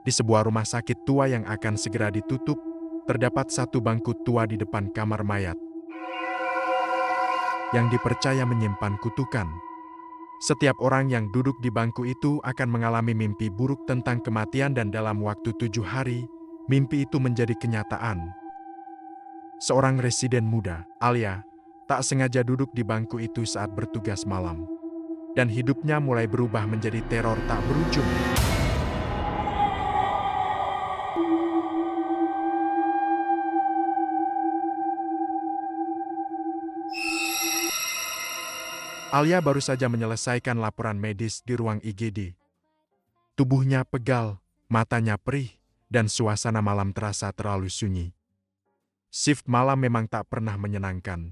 Di sebuah rumah sakit tua yang akan segera ditutup, terdapat satu bangku tua di depan kamar mayat yang dipercaya menyimpan kutukan. Setiap orang yang duduk di bangku itu akan mengalami mimpi buruk tentang kematian dan dalam waktu 7 hari, mimpi itu menjadi kenyataan. Seorang residen muda, Alia, tak sengaja duduk di bangku itu saat bertugas malam. Dan hidupnya mulai berubah menjadi teror tak berujung. Alia baru saja menyelesaikan laporan medis di ruang IGD. Tubuhnya pegal, matanya perih, dan suasana malam terasa terlalu sunyi. Shift malam memang tak pernah menyenangkan.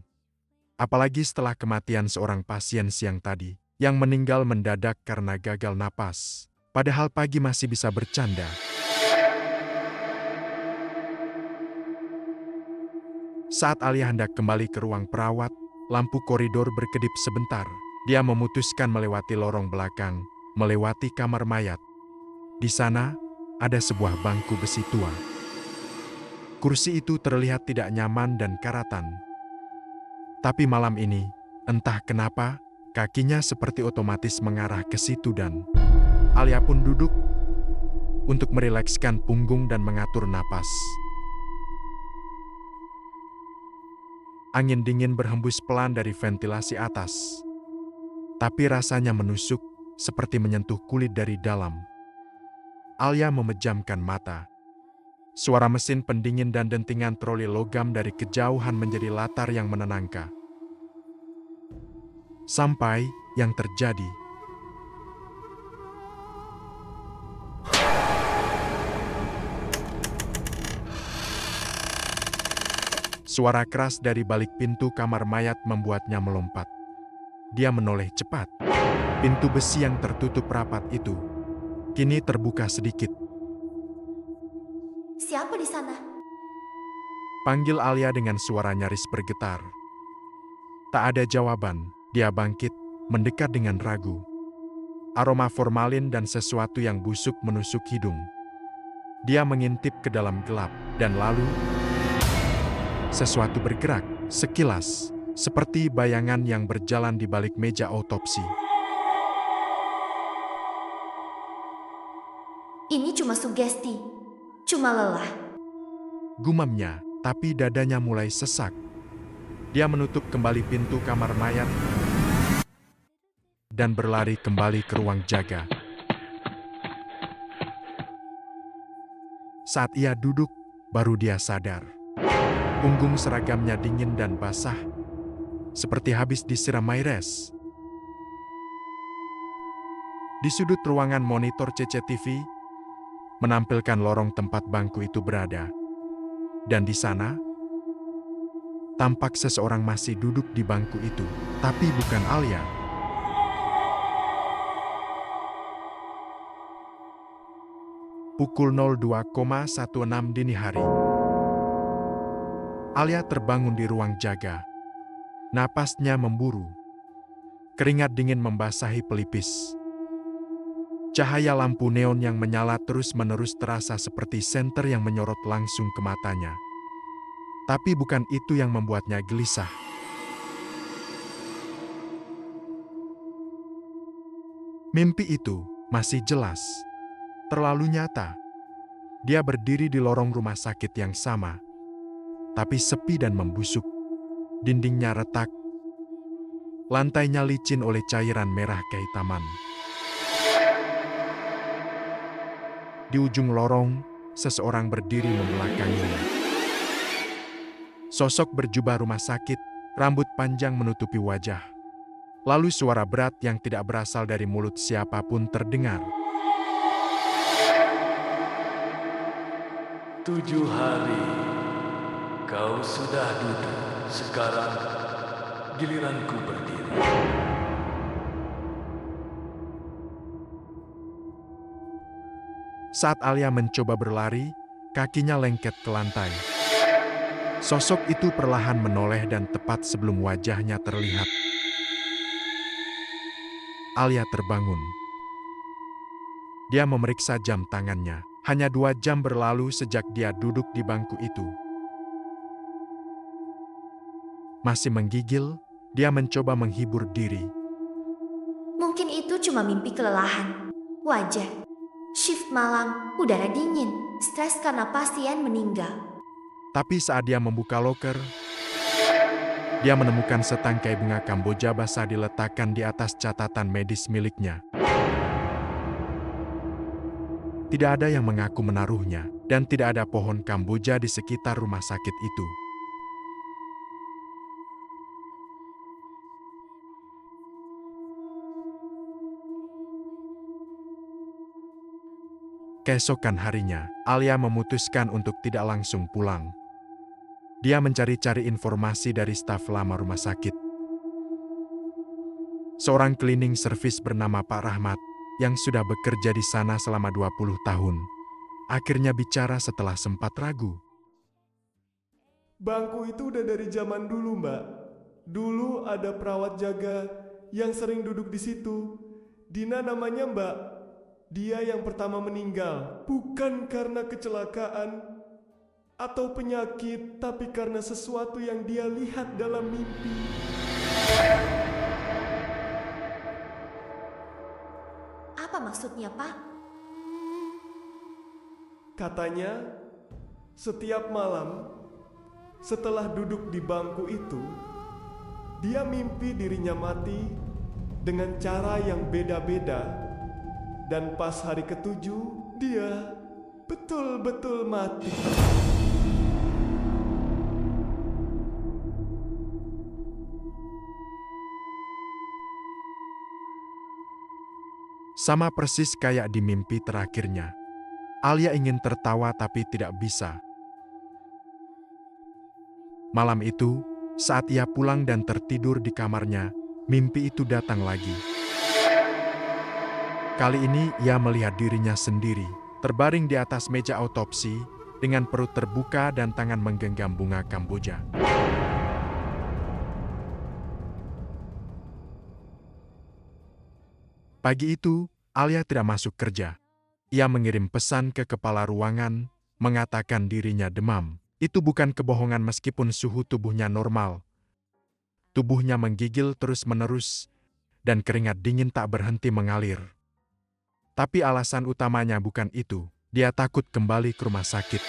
Apalagi setelah kematian seorang pasien siang tadi, yang meninggal mendadak karena gagal napas. Padahal pagi masih bisa bercanda. Saat Alia hendak kembali ke ruang perawat, lampu koridor berkedip sebentar. Dia memutuskan melewati lorong belakang, melewati kamar mayat. Di sana, ada sebuah bangku besi tua. Kursi itu terlihat tidak nyaman dan karatan. Tapi malam ini, entah kenapa, kakinya seperti otomatis mengarah ke situ dan Alia pun duduk untuk merilekskan punggung dan mengatur napas. Angin dingin berhembus pelan dari ventilasi atas. Tapi rasanya menusuk, seperti menyentuh kulit dari dalam. Alia memejamkan mata. Suara mesin pendingin dan dentingan troli logam dari kejauhan menjadi latar yang menenangkan. Sampai yang terjadi. Suara keras dari balik pintu kamar mayat membuatnya melompat. Dia menoleh cepat. Pintu besi yang tertutup rapat itu kini terbuka sedikit. Siapa di sana? Panggil Alia dengan suara nyaris bergetar. Tak ada jawaban. Dia bangkit, mendekat dengan ragu. Aroma formalin dan sesuatu yang busuk menusuk hidung. Dia mengintip ke dalam gelap, dan lalu sesuatu bergerak, sekilas, seperti bayangan yang berjalan di balik meja otopsi. Ini cuma sugesti, cuma lelah. Gumamnya, tapi dadanya mulai sesak. Dia menutup kembali pintu kamar mayat dan berlari kembali ke ruang jaga. Saat ia duduk, baru dia sadar. Punggung seragamnya dingin dan basah, seperti habis disiram aires. Di sudut ruangan monitor CCTV, menampilkan lorong tempat bangku itu berada. Dan di sana, tampak seseorang masih duduk di bangku itu, tapi bukan Alia. Pukul 02,16 dini hari. Alia terbangun di ruang jaga. Napasnya memburu. Keringat dingin membasahi pelipis. Cahaya lampu neon yang menyala terus-menerus terasa seperti senter yang menyorot langsung ke matanya. Tapi bukan itu yang membuatnya gelisah. Mimpi itu masih jelas. Terlalu nyata. Dia berdiri di lorong rumah sakit yang sama. Tapi sepi dan membusuk. Dindingnya retak. Lantainya licin oleh cairan merah kehitaman. Di ujung lorong, seseorang berdiri membelakanginya. Sosok berjubah rumah sakit, rambut panjang menutupi wajah. Lalu suara berat yang tidak berasal dari mulut siapapun terdengar. 7 hari kau sudah duduk, sekarang giliranku berdiri. Saat Alia mencoba berlari, kakinya lengket ke lantai. Sosok itu perlahan menoleh dan tepat sebelum wajahnya terlihat. Alia terbangun. Dia memeriksa jam tangannya. Hanya 2 jam berlalu sejak dia duduk di bangku itu. Masih menggigil, dia mencoba menghibur diri. Mungkin itu cuma mimpi kelelahan. Wajar. Shift malam, udara dingin, stres karena pasien meninggal. Tapi saat dia membuka loker, dia menemukan setangkai bunga Kamboja basah diletakkan di atas catatan medis miliknya. Tidak ada yang mengaku menaruhnya, dan tidak ada pohon Kamboja di sekitar rumah sakit itu. Keesokan harinya, Alia memutuskan untuk tidak langsung pulang. Dia mencari-cari informasi dari staf lama rumah sakit. Seorang cleaning service bernama Pak Rahmat, yang sudah bekerja di sana selama 20 tahun, akhirnya bicara setelah sempat ragu. Bangku itu udah dari zaman dulu, Mbak. Dulu ada perawat jaga yang sering duduk di situ. Dina namanya, Mbak. Dia yang pertama meninggal, bukan karena kecelakaan atau penyakit, tapi karena sesuatu yang dia lihat dalam mimpi. Apa maksudnya, Pak? Katanya, setiap malam setelah duduk di bangku itu, dia mimpi dirinya mati dengan cara yang beda-beda. Dan pas hari ke-7, dia betul-betul mati. Sama persis kayak di mimpi terakhirnya. Alia ingin tertawa tapi tidak bisa. Malam itu, saat ia pulang dan tertidur di kamarnya, mimpi itu datang lagi. Kali ini ia melihat dirinya sendiri, terbaring di atas meja autopsi, dengan perut terbuka dan tangan menggenggam bunga Kamboja. Pagi itu, Alia tidak masuk kerja. Ia mengirim pesan ke kepala ruangan, mengatakan dirinya demam. Itu bukan kebohongan meskipun suhu tubuhnya normal. Tubuhnya menggigil terus-menerus, dan keringat dingin tak berhenti mengalir. Tapi alasan utamanya bukan itu, dia takut kembali ke rumah sakit.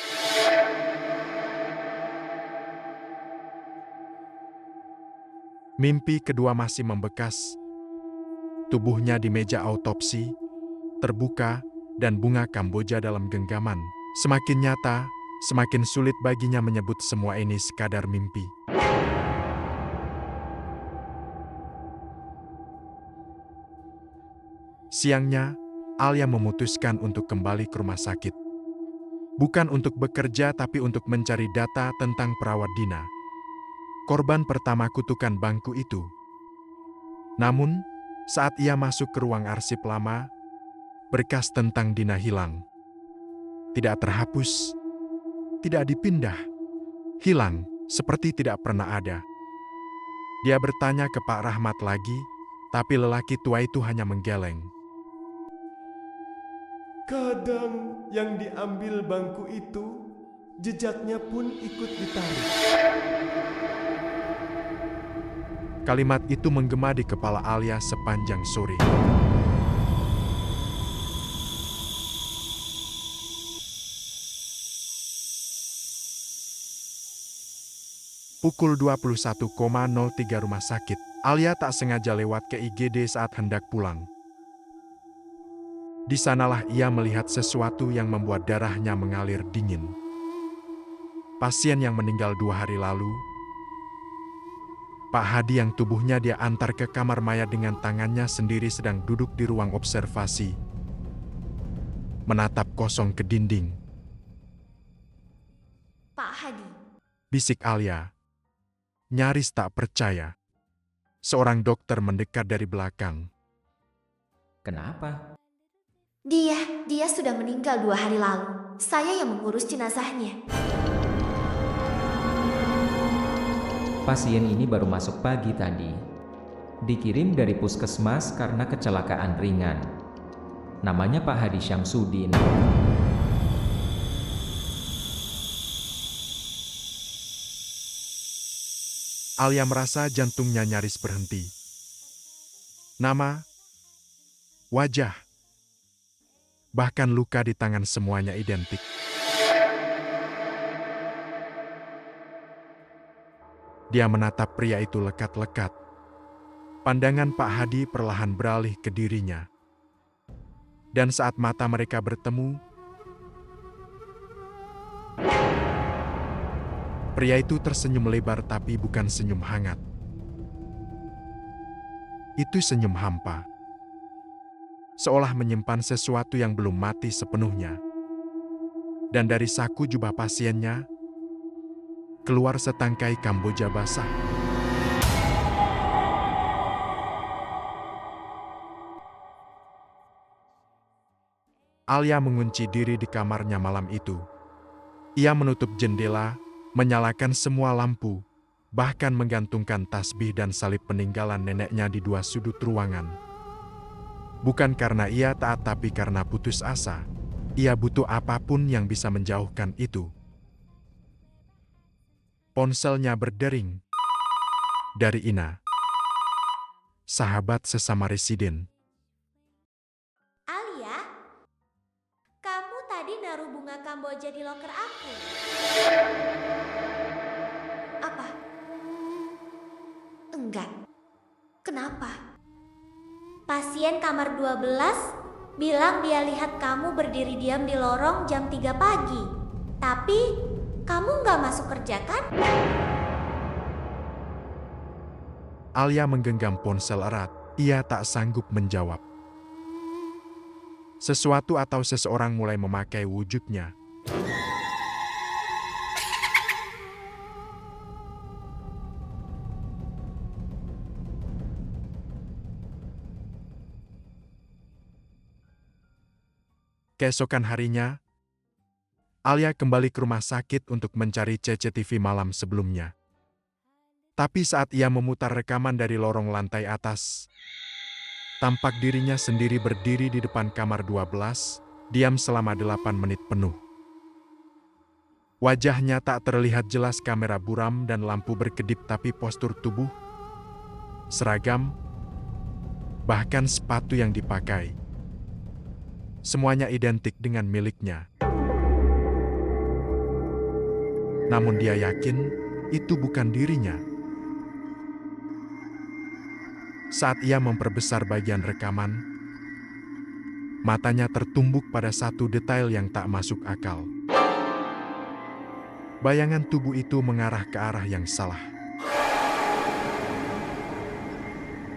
Mimpi kedua masih membekas. Tubuhnya di meja autopsi, terbuka, dan bunga Kamboja dalam genggaman. Semakin nyata, semakin sulit baginya menyebut semua ini sekadar mimpi. Siangnya, Alia memutuskan untuk kembali ke rumah sakit. Bukan untuk bekerja tapi untuk mencari data tentang perawat Dina. Korban pertama kutukan bangku itu. Namun, saat ia masuk ke ruang arsip lama, berkas tentang Dina hilang. Tidak terhapus, tidak dipindah, hilang seperti tidak pernah ada. Dia bertanya ke Pak Rahmat lagi, tapi lelaki tua itu hanya menggeleng. Kadang yang diambil bangku itu, jejaknya pun ikut ditarik. Kalimat itu menggema di kepala Alia sepanjang sore. Pukul 21.03 rumah sakit, Alia tak sengaja lewat ke IGD saat hendak pulang. Di sanalah ia melihat sesuatu yang membuat darahnya mengalir dingin. Pasien yang meninggal 2 hari lalu, Pak Hadi yang tubuhnya dia antar ke kamar mayat dengan tangannya sendiri sedang duduk di ruang observasi, menatap kosong ke dinding. Pak Hadi. Bisik Alia. Nyaris tak percaya. Seorang dokter mendekat dari belakang. Kenapa? Dia sudah meninggal 2 hari lalu. Saya yang mengurus jenazahnya. Pasien ini baru masuk pagi tadi. Dikirim dari puskesmas karena kecelakaan ringan. Namanya Pak Hadi Syamsuddin. Alia merasa jantungnya nyaris berhenti. Nama, wajah, bahkan luka di tangan semuanya identik. Dia menatap pria itu lekat-lekat. Pandangan Pak Hadi perlahan beralih ke dirinya. Dan saat mata mereka bertemu, pria itu tersenyum lebar tapi bukan senyum hangat. Itu senyum hampa. Seolah menyimpan sesuatu yang belum mati sepenuhnya. Dan dari saku jubah pasiennya, keluar setangkai kamboja basah. Alia mengunci diri di kamarnya malam itu. Ia menutup jendela, menyalakan semua lampu, bahkan menggantungkan tasbih dan salib peninggalan neneknya di dua sudut ruangan. Bukan karena ia taat tapi karena putus asa. Ia butuh apapun yang bisa menjauhkan itu. Ponselnya berdering. Dari Ina, sahabat sesama residen. Alia, kamu tadi naruh bunga kamboja di loker aku. Apa? Enggak. Kenapa? Pasien kamar 12 bilang dia lihat kamu berdiri diam di lorong jam 3 pagi. Tapi kamu nggak masuk kerja kan? Alia menggenggam ponsel erat. Ia tak sanggup menjawab. Sesuatu atau seseorang mulai memakai wujudnya. Keesokan harinya, Alia kembali ke rumah sakit untuk mencari CCTV malam sebelumnya. Tapi saat ia memutar rekaman dari lorong lantai atas, tampak dirinya sendiri berdiri di depan kamar 12, diam selama 8 menit penuh. Wajahnya tak terlihat jelas kamera buram dan lampu berkedip tapi postur tubuh, seragam, bahkan sepatu yang dipakai. Semuanya identik dengan miliknya. Namun dia yakin itu bukan dirinya. Saat ia memperbesar bagian rekaman, matanya tertumbuk pada satu detail yang tak masuk akal. Bayangan tubuh itu mengarah ke arah yang salah.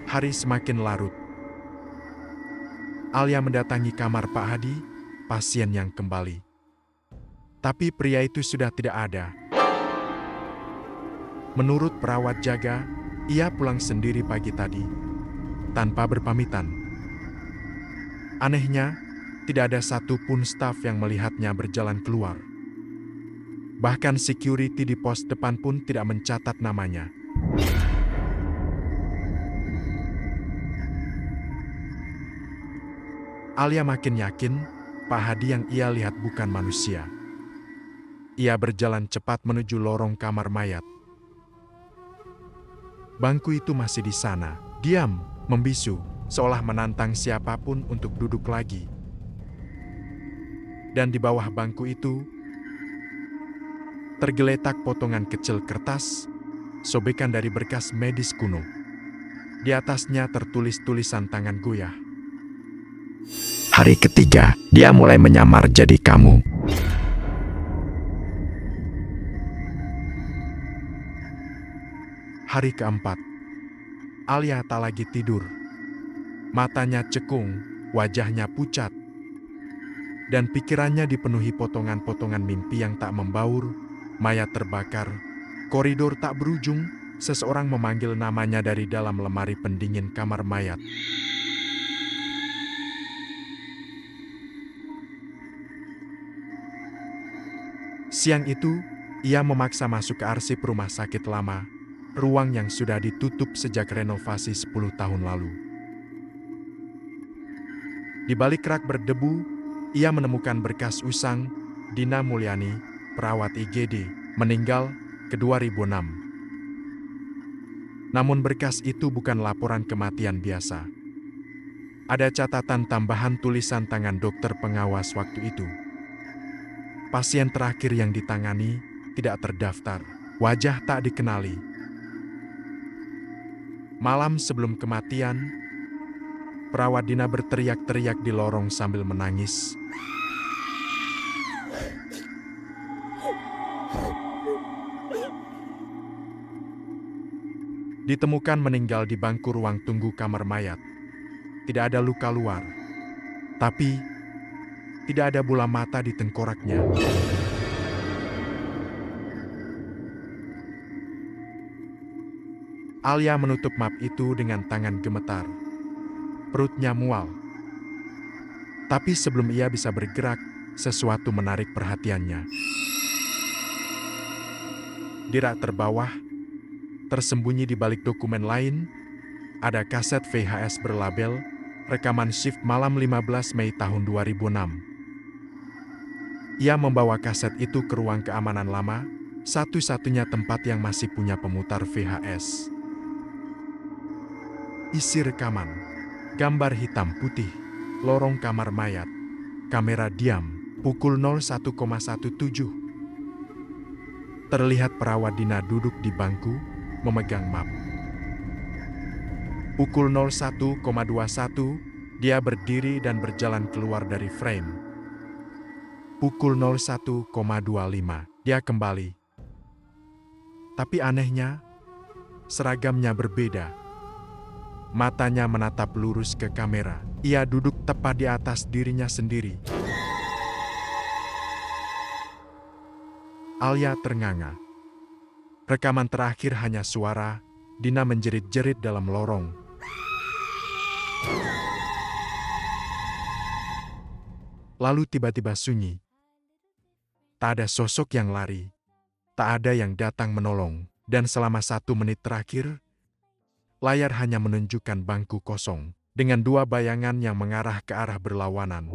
Hari semakin larut. Alia mendatangi kamar Pak Hadi, pasien yang kembali. Tapi pria itu sudah tidak ada. Menurut perawat jaga, ia pulang sendiri pagi tadi, tanpa berpamitan. Anehnya, tidak ada satupun staf yang melihatnya berjalan keluar. Bahkan security di pos depan pun tidak mencatat namanya. Alia makin yakin Pak Hadi yang ia lihat bukan manusia. Ia berjalan cepat menuju lorong kamar mayat. Bangku itu masih di sana, diam, membisu, seolah menantang siapapun untuk duduk lagi. Dan di bawah bangku itu, tergeletak potongan kecil kertas, sobekan dari berkas medis kuno. Di atasnya tertulis tulisan tangan goyah. Hari ketiga, dia mulai menyamar jadi kamu. Hari keempat, Alia tak lagi tidur. Matanya cekung, wajahnya pucat. Dan pikirannya dipenuhi potongan-potongan mimpi yang tak membaur, mayat terbakar, koridor tak berujung, seseorang memanggil namanya dari dalam lemari pendingin kamar mayat. Siang itu, ia memaksa masuk ke arsip rumah sakit lama, ruang yang sudah ditutup sejak renovasi 10 tahun lalu. Di balik rak berdebu, ia menemukan berkas usang Dina Mulyani, perawat IGD, meninggal ke 2006. Namun berkas itu bukan laporan kematian biasa. Ada catatan tambahan tulisan tangan dokter pengawas waktu itu. Pasien terakhir yang ditangani tidak terdaftar, wajah tak dikenali. Malam sebelum kematian, perawat Dina berteriak-teriak di lorong sambil menangis. Ditemukan meninggal di bangku ruang tunggu kamar mayat. Tidak ada luka luar, tapi tidak ada bola mata di tengkoraknya. Alia menutup map itu dengan tangan gemetar. Perutnya mual. Tapi sebelum ia bisa bergerak, sesuatu menarik perhatiannya. Di rak terbawah, tersembunyi di balik dokumen lain, ada kaset VHS berlabel rekaman shift malam 15 Mei tahun 2006. Ia membawa kaset itu ke ruang keamanan lama, satu-satunya tempat yang masih punya pemutar VHS. Isi rekaman, gambar hitam putih, lorong kamar mayat, kamera diam, pukul 01,17. Terlihat perawat Dina duduk di bangku, memegang map. Pukul 01,21, dia berdiri dan berjalan keluar dari frame. Pukul 01,25, dia kembali. Tapi anehnya, seragamnya berbeda. Matanya menatap lurus ke kamera. Ia duduk tepat di atas dirinya sendiri. Alia ternganga. Rekaman terakhir hanya suara Dina menjerit-jerit dalam lorong. Lalu tiba-tiba sunyi. Tak ada sosok yang lari. Tak ada yang datang menolong. Dan selama 1 menit terakhir, layar hanya menunjukkan bangku kosong, dengan 2 bayangan yang mengarah ke arah berlawanan.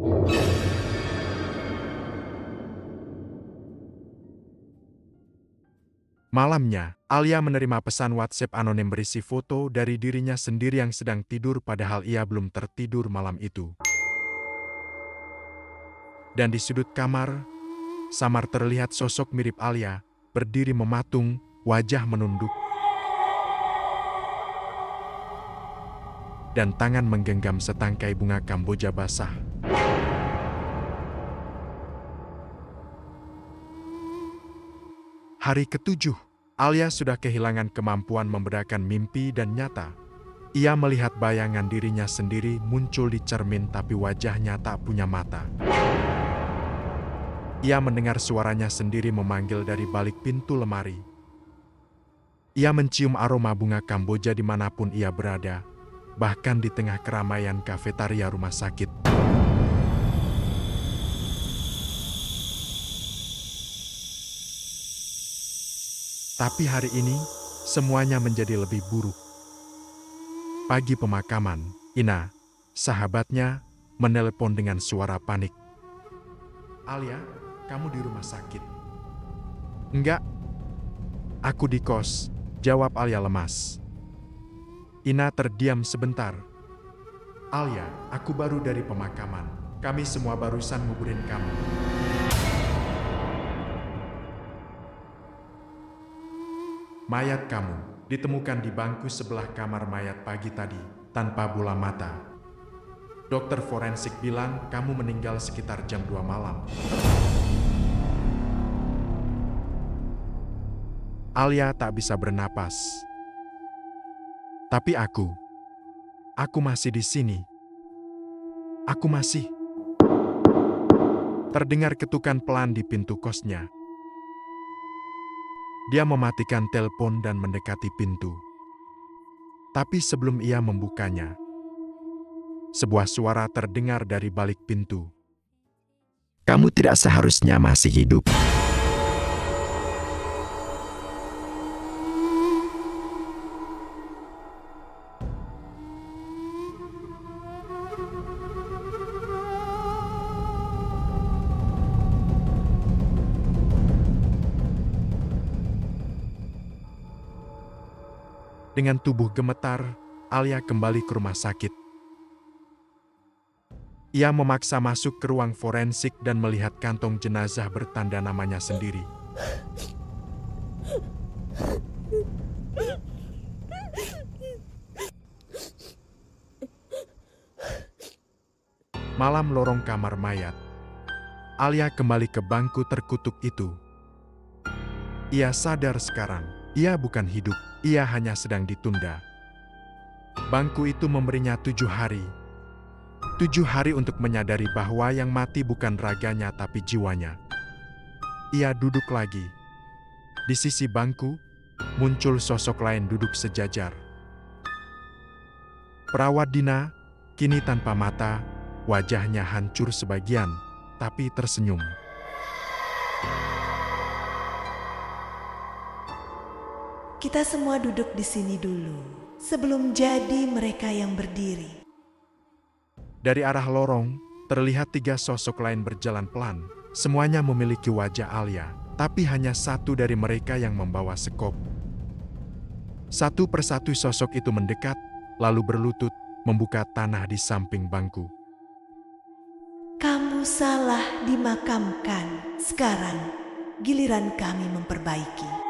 Malamnya, Alia menerima pesan WhatsApp anonim berisi foto dari dirinya sendiri yang sedang tidur padahal ia belum tertidur malam itu. Dan di sudut kamar, samar terlihat sosok mirip Alia, berdiri mematung, wajah menunduk. Dan tangan menggenggam setangkai bunga kamboja basah. Hari ke-7, Alia sudah kehilangan kemampuan membedakan mimpi dan nyata. Ia melihat bayangan dirinya sendiri muncul di cermin tapi wajahnya tak punya mata. Ia mendengar suaranya sendiri memanggil dari balik pintu lemari. Ia mencium aroma bunga kamboja dimanapun ia berada, bahkan di tengah keramaian kafetaria rumah sakit. Tapi hari ini, semuanya menjadi lebih buruk. Pagi pemakaman, Ina, sahabatnya, menelepon dengan suara panik. "Alia, kamu di rumah sakit?" "Enggak, aku di kos," jawab Alia lemas. Ina terdiam sebentar. "Alia, aku baru dari pemakaman. Kami semua barusan nguburin kamu." "Mayat kamu ditemukan di bangku sebelah kamar mayat pagi tadi, tanpa bola mata. Dokter forensik bilang kamu meninggal sekitar jam 2 malam." Alia tak bisa bernapas. "Tapi aku masih di sini. Aku masih..." Terdengar ketukan pelan di pintu kosnya. Dia mematikan telepon dan mendekati pintu. Tapi sebelum ia membukanya, sebuah suara terdengar dari balik pintu. "Kamu tidak seharusnya masih hidup." Dengan tubuh gemetar, Alia kembali ke rumah sakit. Ia memaksa masuk ke ruang forensik dan melihat kantong jenazah bertanda namanya sendiri. Malam lorong kamar mayat. Alia kembali ke bangku terkutuk itu. Ia sadar sekarang, ia bukan hidup, ia hanya sedang ditunda. Bangku itu memberinya 7 hari. 7 hari untuk menyadari bahwa yang mati bukan raganya tapi jiwanya. Ia duduk lagi. Di sisi bangku, muncul sosok lain duduk sejajar. Perawat Dina, kini tanpa mata, wajahnya hancur sebagian, tapi tersenyum. Kita semua duduk di sini dulu, sebelum jadi mereka yang berdiri. Dari arah lorong, terlihat 3 sosok lain berjalan pelan. Semuanya memiliki wajah Alia, tapi hanya satu dari mereka yang membawa sekop. Satu persatu sosok itu mendekat, lalu berlutut, membuka tanah di samping bangku. Kamu salah dimakamkan. Sekarang giliran kami memperbaiki.